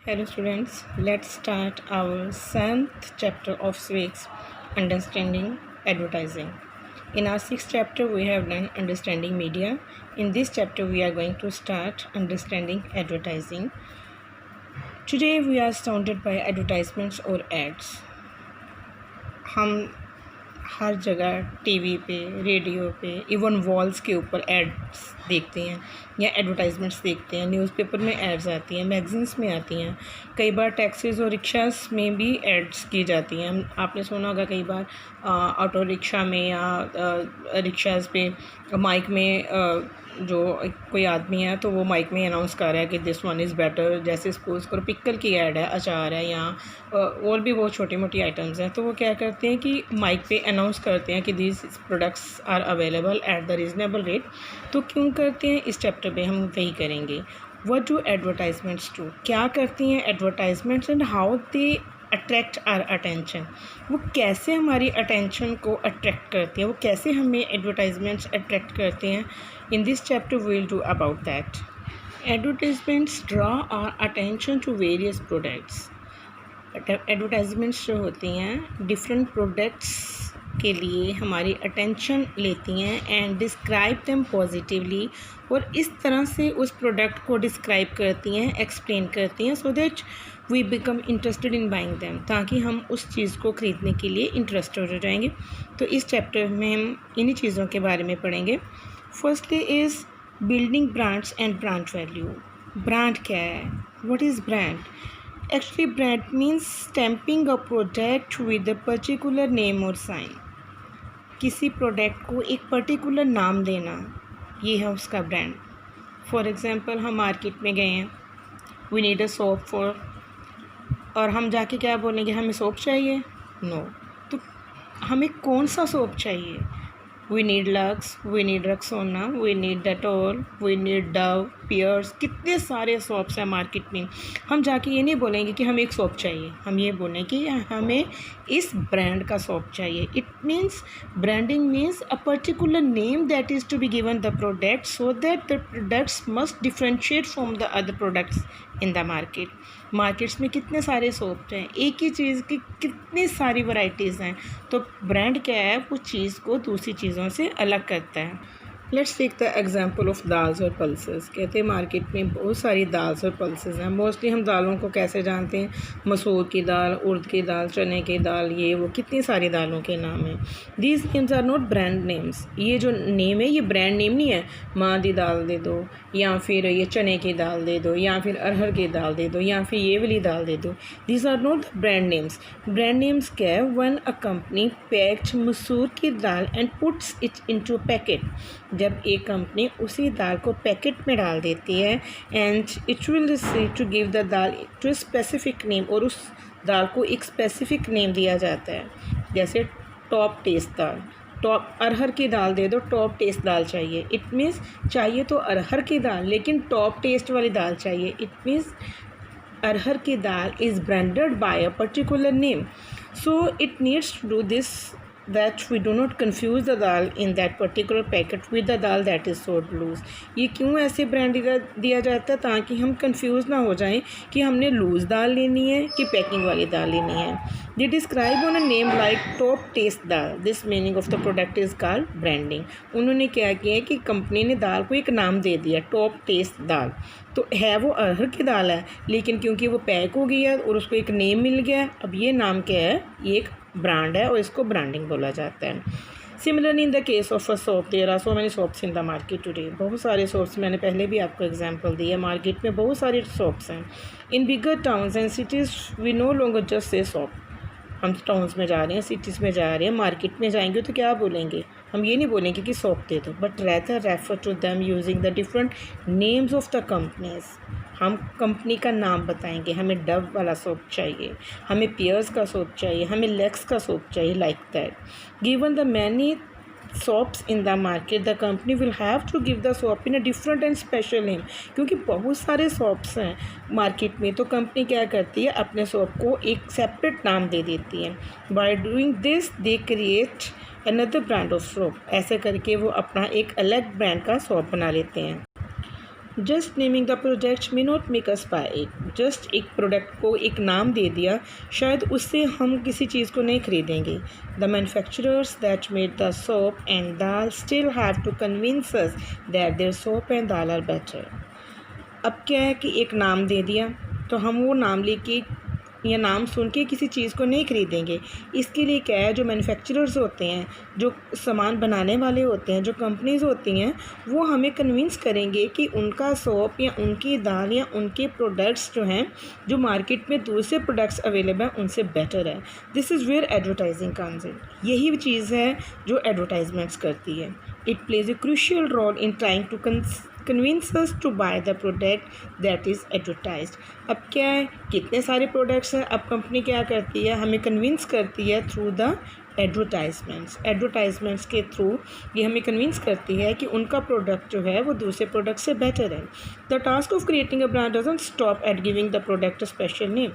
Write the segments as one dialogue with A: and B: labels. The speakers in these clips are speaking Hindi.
A: Hello students, let's start our 7th chapter of SWIX, Understanding Advertising. In our 6th chapter we have done Understanding Media. In this chapter we are going to start Understanding Advertising. Today we are surrounded by advertisements or ads. हम हर जगह टीवी पे, रेडियो पे, इवन वॉल्स के ऊपर एड्स देखते हैं या एडवर्टाइजमेंट्स देखते हैं। न्यूज़पेपर में एड्स आती हैं, मैगजीन्स में आती हैं, कई बार टैक्सीज़ और रिक्शास में भी एड्स की जाती हैं। आपने सुना होगा कई बार ऑटो रिक्शा में या रिक्शास पे माइक में जो कोई आदमी है तो वो माइक में अनाउंस कर रहा है कि दिस वन इज़ बेटर। जैसे सपोज़ करो पिक्कल की ऐड है, अचार है या और भी बहुत छोटी मोटी आइटम्स हैं, तो वो क्या करते हैं कि माइक पे अनाउंस करते हैं कि these products are available at the reasonable rate. तो क्यों करते हैं, इस चैप्टर पे हम वही करेंगे। व्हाट डू एडवर्टाइजमेंट्स डू, क्या करती हैं advertisements and how they attract our attention, वो कैसे हमारी अटेंशन को अट्रैक्ट करती हैं, वो कैसे हमें एडवर्टाइजमेंट्स अट्रैक्ट करते हैं। In this chapter we will do about that. Advertisements draw our attention to various products. Advertisements जो होती हैं डिफरेंट प्रोडक्ट्स के लिए हमारी अटेंशन लेती हैं एंड डिस्क्राइब देम पॉजिटिवली, और इस तरह से उस प्रोडक्ट को डिस्क्राइब करती हैं, एक्सप्लेन करती हैं, so that we become interested in buying them, ताकि हम उस चीज़ को ख़रीदने के लिए इंटरेस्टेड हो जाएंगे। तो इस चैप्टर में हम इन्हीं चीज़ों के बारे में पढ़ेंगे। Firstly is building brands and brand value. Brand क्या है, what is brand? Actually, brand means stamping a product with a particular name or sign. किसी प्रोडक्ट को एक पर्टिकुलर नाम देना, ये है उसका ब्रांड। फॉर एग्ज़ाम्पल हम मार्केट में गए हैं, we need a soap for, और हम जाके क्या बोलेंगे, हमें सोप चाहिए? नो। तो हमें कौन सा सोप चाहिए? We need Lux, we need Rexona, we need Dettol, we need Dove, Pears, कितने सारे सोप्स हैं मार्केट में। हम जाके ये नहीं बोलेंगे कि हमें एक सोप चाहिए, हम ये बोलें कि हमें इस ब्रांड का सोप चाहिए। It means branding means a particular name that is to be given the product so that the products must differentiate from the other products in the market. Markets में कितने सारे सोप हैं, एक ही चीज़ की कितनी सारी वैरायटीज़ हैं, तो ब्रांड क्या है, वो चीज़ को दूसरी चीज़ों से अलग करता है। Let's take the example of dals और पल्सेस। कहते हैं मार्केट में बहुत सारी दाल्स और पल्सेस हैं। मोस्टली हम दालों को कैसे जानते हैं, मसूर की दाल, उड़द की दाल, चने की दाल, ये वो कितनी सारी दालों के नाम हैं। These names are not brand names. ये जो नेम है ये ब्रांड नेम नहीं है। माँ दी दाल दे दो, या फिर ये चने की दाल दे दो, या फिर अरहर की दाल दे दो, या फिर ये वाली दाल दे दो। These are not brand names. Brand names क्या है, वन अ कंपनी पैक्ड मसूर की दाल and puts it into packet. जब एक कंपनी उसी दाल को पैकेट में डाल देती है and it will to give the dal to specific name, और उस दाल को एक स्पेसिफिक नेम दिया जाता है। जैसे टॉप टेस्ट दाल, टॉप अरहर की दाल दे दो, टॉप टेस्ट दाल चाहिए। इट मीन्स चाहिए तो अरहर की दाल, लेकिन टॉप टेस्ट वाली दाल चाहिए। इट मीन्स अरहर की दाल is branded by a particular name, so it needs to do this that we do not confuse the dal in that particular packet with the dal that is sold loose। ये क्यों ऐसे ब्रांड दिया जाता है, ताकि हम कंफ्यूज ना हो जाएं कि हमने लूज़ दाल लेनी है कि पैकिंग वाली दाल लेनी है। They describe on a name like top taste dal, this meaning of the product is called branding। उन्होंने क्या किया है कि कंपनी ने दाल को एक नाम दे दिया, टॉप टेस्ट दाल। तो है वो अरहर की दाल है, लेकिन क्योंकि वो पैक हो गई है और उसको एक नेम मिल गया, अब ये नाम क्या है, ये एक ब्रांड है और इसको ब्रांडिंग बोला जाता है। Similarly in the case of a soap, there are so many soaps in the market today. बहुत सारे सोप्स, मैंने पहले भी आपको एग्जांपल दी है, मार्केट में बहुत सारे सोप्स हैं। In bigger towns and cities we no longer just say soap. हम टाउन्स में जा रहे हैं, सिटीज़ में जा रहे हैं, मार्केट में जाएंगे तो क्या बोलेंगे, हम ये नहीं बोलेंगे कि सोप दे दो, but rather refer to them using the different names of the companies. हम कंपनी का नाम बताएंगे, हमें डव वाला सोप चाहिए, हमें पियर्स का सोप चाहिए, हमें लेक्स का सोप चाहिए, like that. Given the many soaps in the market, the company will have to give the soap in a different and special name। क्योंकि बहुत सारे सोप्स हैं मार्केट में, तो कंपनी क्या करती है, अपने सोप को एक सेपरेट नाम दे देती है। By doing this they create another brand of soap. ऐसे करके वो अपना एक अलग ब्रांड का सोप बना लेते हैं। Just naming the product may not make us buy it. Just एक प्रोडक्ट को एक नाम दे दिया, शायद उससे हम किसी चीज़ को नहीं खरीदेंगे। The manufacturers that made the soap and dal still have to convince us that their soap and dal are better. अब क्या है कि एक नाम दे दिया तो हम वो नाम लेके या नाम सुन के किसी चीज़ को नहीं खरीदेंगे। इसके लिए क्या है, जो मैन्युफैक्चरर्स होते हैं, जो सामान बनाने वाले होते हैं, जो कंपनीज़ होती हैं, वो हमें कन्विंस करेंगे कि उनका सोप या उनकी दाल या उनके प्रोडक्ट्स जो हैं, जो मार्केट में दूसरे प्रोडक्ट्स अवेलेबल हैं, उनसे बेटर है। This is where advertising comes in. यही चीज़ है जो एडवर्टाइजमेंट्स करती है। It plays a crucial role in trying to convince us to buy the product that is advertised। अब क्या है, कितने सारे प्रोडक्ट्स हैं, अब कंपनी क्या करती है, हमें कन्विंस करती है थ्रू द एडवर्टाइजमेंट्स के थ्रू ये हमें कन्विंस करती है कि उनका प्रोडक्ट जो है वो दूसरे प्रोडक्ट से बेटर है। The task of creating a brand doesn't stop at giving the product a special name.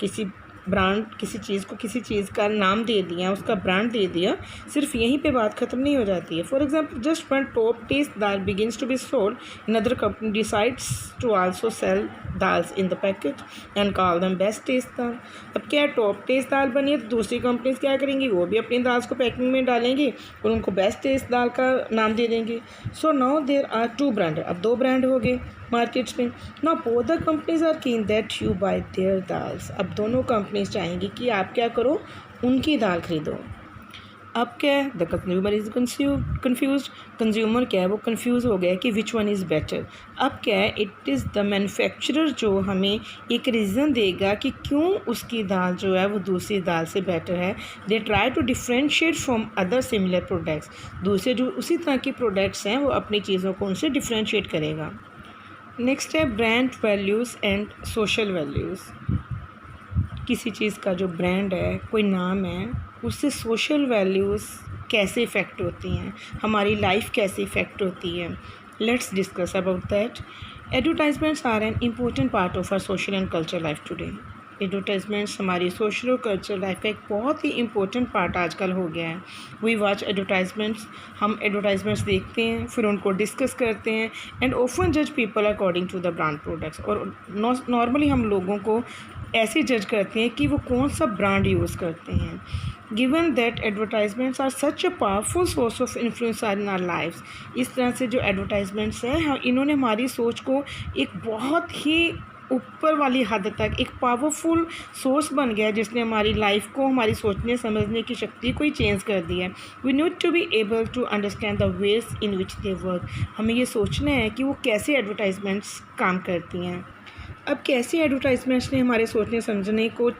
A: किसी चीज़ को किसी चीज़ का नाम दे दिया, उसका ब्रांड दे दिया, सिर्फ यहीं पे बात ख़त्म नहीं हो जाती है। For example, just one top taste dal begins to be sold, another company decides to also sell dals in the packet and call them best taste dal. अब क्या है, टॉप टेस्ट दाल बनी है तो दूसरी कंपनीज क्या करेंगी, वो भी अपनी दाल्स को पैकिंग में डालेंगी और उनको बेस्ट टेस्ट दाल का नाम दे देंगे। So now there are two brand, अब दो ब्रांड हो गए मार्केट्स में। Now both the companies are keen that you buy their dals. अब दोनों कंपनीज चाहेंगी कि आप क्या करो, उनकी दाल खरीदो। अब क्या है, the consumer is confuse. Consumer क्या है, वो कन्फ्यूज़ हो गया कि विच वन इज़ बेटर। अब क्या है, इट इज़ द मैन्युफैक्चरर जो हमें एक रीज़न देगा कि क्यों उसकी दाल जो है वो दूसरी दाल से बेटर है। They try to differentiate from other similar products. दूसरे जो उसी तरह के प्रोडक्ट्स हैं वो अपनी चीज़ों को उनसे डिफ्रेंशिएट करेगा। नेक्स्ट है brand values and social values. किसी चीज़ का जो ब्रांड है, कोई नाम है, उससे सोशल वैल्यूज़ कैसे इफ़ेक्ट होती हैं, हमारी लाइफ कैसे इफ़ेक्ट होती है। Let's discuss about that. Advertisements are an important part of our social and culture life today. Advertisements हमारी सोशल और कल्चर लाइफ का एक बहुत ही इंपॉर्टेंट पार्ट आजकल हो गया है। वी वॉच एडवर्टाइजमेंट्स, हम एडवर्टाइजमेंट्स देखते हैं, फिर उनको डिस्कस करते हैं एंड ऑफन जज people according to the brand products. और नॉर्मली हम लोगों को ऐसे जज करते हैं कि वो कौन सा ब्रांड यूज़ करते हैं। Given that advertisements are such a powerful source of influence in our lifes. इस तरह से जो एडवर्टाइजमेंट्स हैं, इन्होंने हमारी सोच को एक बहुत ही ऊपर वाली हद तक एक पावरफुल सोर्स बन गया, जिसने हमारी लाइफ को, हमारी सोचने समझने की शक्ति को ही चेंज कर दिया है। We need to be able to understand the ways in which they work. हमें ये सोचना है कि वो कैसे एडवर्टाइजमेंट्स काम करती हैं। अब कैसे एडवर्टाइजमेंट्स ने हमारे सोचने समझने को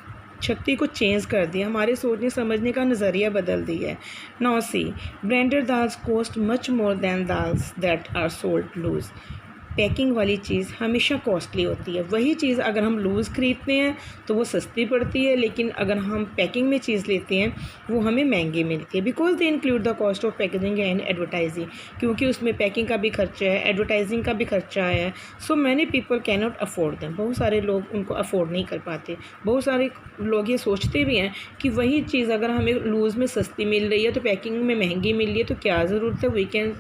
A: शक्ति को चेंज कर दिया, हमारे सोचने समझने का नज़रिया बदल दिया है। Now see, branded dals cost much more than dals that are sold loose. Packing वाली चीज़ हमेशा कॉस्टली होती है। वही चीज़ अगर हम लूज़ ख़रीदते हैं तो वो सस्ती पड़ती है, लेकिन अगर हम पैकिंग में चीज़ लेते हैं वो हमें महंगी मिलती है। Because they include the cost of packaging and advertising, क्योंकि उसमें पैकिंग का भी खर्चा है, एडवर्टाइजिंग का भी खर्चा है। So many people can not afford them. बहुत सारे लोग उनको अफोर्ड नहीं कर पाते। बहुत सारे लोग ये सोचते भी हैं कि वही चीज़ अगर हमें लूज़ में सस्ती मिल रही है तो पैकिंग में महंगी मिल रही है तो क्या ज़रूरत है, we can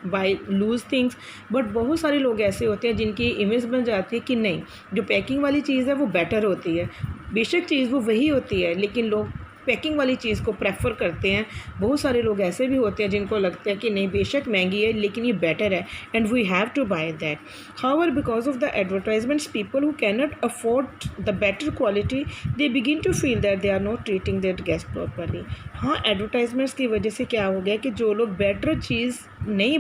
A: buy loose things. But बहुत सारे लोग ऐसे होते हैं जिनकी इमेज बन जाती है कि नहीं, जो पैकिंग वाली चीज़ है वो बेटर होती है। बेशक चीज़ वो वही होती है, लेकिन लोग पैकिंग वाली चीज़ को प्रेफर करते हैं। बहुत सारे लोग ऐसे भी होते हैं जिनको लगता है कि नहीं, बेशक महंगी है लेकिन ये बेटर है and we have to buy that. However, because of the advertisements, people who can not afford the better quality, they begin to feel that they are not treating their guest properly. हाँ, एडवर्टाइजमेंट्स की वजह से क्या हो गया कि जो लोग बेटर चीज़ नहीं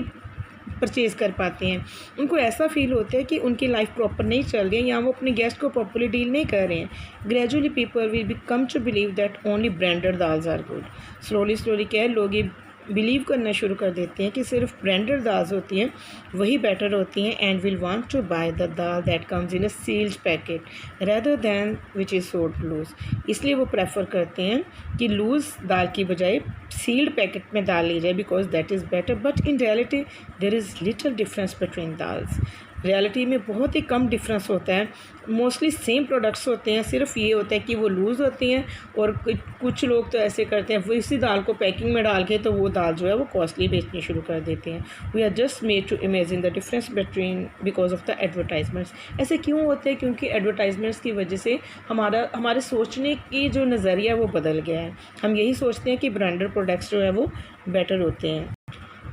A: परचेज़ कर पाते हैं, उनको ऐसा फील होता है कि उनकी लाइफ प्रॉपर नहीं चल रही है या वो अपने गेस्ट को प्रॉपरली डील नहीं कर रहे हैं। Gradually people will come to believe that only branded dals are good. Slowly क्या है, लोग ये बिलीव करना शुरू कर देते हैं कि सिर्फ ब्रांडेड दाल्स होती हैं वही बेटर होती हैं and will want to buy the dal that comes in a sealed packet rather than which is sold loose. इसलिए वो प्रेफर करते हैं कि लूज़ दाल की बजाय सील्ड पैकेट में दाल ली जाए, because that is better. But in reality there is little difference between dals. Reality में बहुत ही कम डिफरेंस होता है। मोस्टली सेम प्रोडक्ट्स होते हैं, सिर्फ ये होता है कि वो लूज़ होती हैं और कुछ लोग तो ऐसे करते हैं वो इसी दाल को पैकिंग में डाल के तो वो दाल जो है वो कॉस्टली बेचनी शुरू कर देते हैं। We are just made to imagine the difference between because of the advertisements. ऐसे क्यों होते हैं? क्योंकि एडवर्टाइजमेंट्स की वजह से हमारे सोचने की जो नज़रिया है वो बदल गया है। हम यही सोचते हैं कि ब्रांडेड प्रोडक्ट्स जो है वो बेटर होते हैं।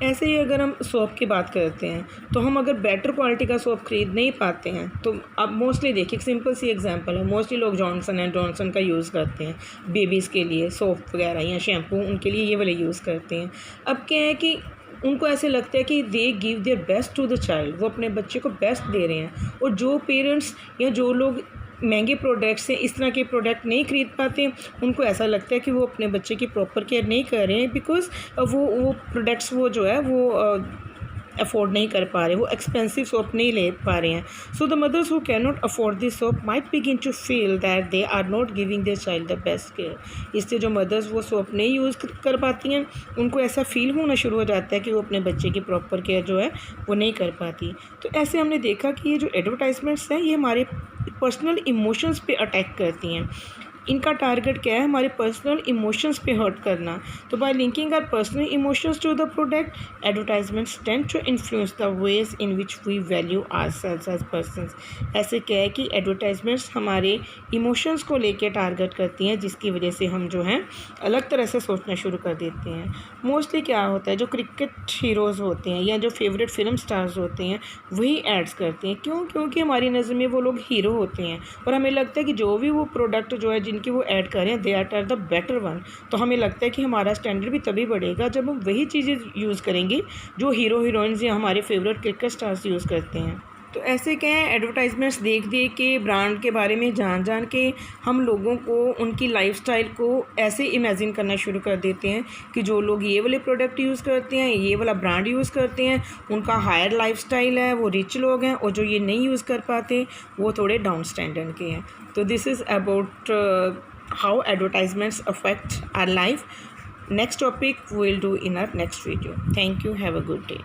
A: ऐसे ही अगर हम सोप की बात करते हैं तो हम अगर बेटर क्वालिटी का सोप ख़रीद नहीं पाते हैं तो अब मोस्टली देखिए, सिंपल सी एग्जांपल है, मोस्टली लोग जॉनसन का यूज़ करते हैं बेबीज़ के लिए, सोप वगैरह या शैम्पू उनके लिए ये वाले यूज़ करते हैं। अब क्या है कि उनको ऐसे लगता है कि they give their best to the child, वो अपने बच्चे को बेस्ट दे रहे हैं। और जो पेरेंट्स या जो लोग महंगे प्रोडक्ट्स हैं, इस तरह के प्रोडक्ट नहीं खरीद पाते, उनको ऐसा लगता है कि वो अपने बच्चे की प्रॉपर केयर नहीं कर रहे हैं, बिकॉज़ वो प्रोडक्ट्स वो जो है वो अफोर्ड नहीं कर पा रहे, वो एक्सपेंसिव सोप नहीं ले पा रहे हैं। So the mothers who can not afford this soap might begin to feel that they are not giving their child the best care. इससे जो मदर्स वो सोप नहीं यूज़ कर पाती हैं, उनको ऐसा फील होना शुरू हो जाता है कि वो अपने बच्चे की प्रॉपर केयर जो है वो नहीं कर पाती। तो ऐसे हमने देखा कि ये जो एडवर्टाइजमेंट्स हैं ये हमारे पर्सनल इमोशंस पे अटैक करती हैं। इनका टारगेट क्या है? हमारे पर्सनल इमोशंस पे हर्ट करना। तो by linking our personal emotions to the product, advertisements tend to influence the ways in which we value ourselves as persons. ऐसे क्या है कि एडवर्टाइजमेंट्स हमारे इमोशंस को लेकर टारगेट करती हैं, जिसकी वजह से हम जो हैं अलग तरह से सोचना शुरू कर देते हैं। मोस्टली क्या होता है, जो क्रिकेट हीरोज़ होते हैं या जो फेवरेट फिल्म स्टार्स होते हैं वही एड्स करते हैं। क्यों? क्योंकि हमारी नज़र में वो लोग हीरो होते हैं और हमें लगता है कि जो भी वो प्रोडक्ट जो है जिनकी वो ऐड कर रहे हैं they are the better one. तो हमें लगता है कि हमारा स्टैंडर्ड भी तभी बढ़ेगा जब हम वही चीज़ें यूज़ करेंगे जो हीरो हीरोइंस या हमारे फेवरेट क्रिकेट स्टार्स यूज़ करते हैं। तो ऐसे क्या है, एडवर्टाइजमेंट्स देख देख के, ब्रांड के बारे में जान जान के हम लोगों को उनकी लाइफस्टाइल को ऐसे इमेजिन करना शुरू कर देते हैं कि जो लोग ये वाले प्रोडक्ट यूज़ करते हैं, ये वाला ब्रांड यूज़ करते हैं, उनका हायर लाइफस्टाइल है, वो रिच लोग हैं, और जो ये नहीं यूज़ कर पाते वो थोड़े डाउन स्टैंडर्ड के हैं। तो this is about how advertisements affect our life. Next topic we'll do in our next video. Thank you. Have a good day.